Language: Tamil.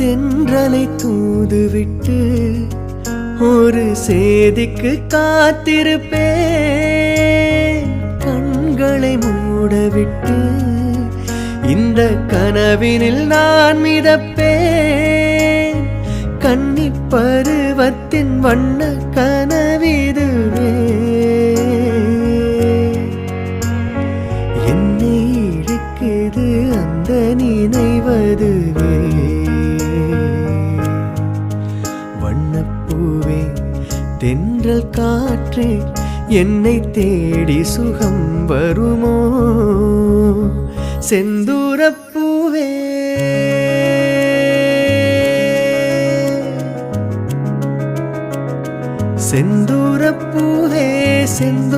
தென்றலை தூதுவிட்டு ஒரு சேதிக்கு காத்திருப்பேன். கண்களை மூடவிட்டு இந்த கனவினில் நான் மிதப்பேன். கன்னிப் பருவத்தின் வண்ண கனவிதுவே. என்னை இழுக்குது அந்த நினைவதுவே. வண்ணப்பூவே தென்றல் காற்றே என்னை தேடி சுகம் வருமோ? செந்தூரப்பூவே செந்தூரப்பூவே செந்தூரப்பூவே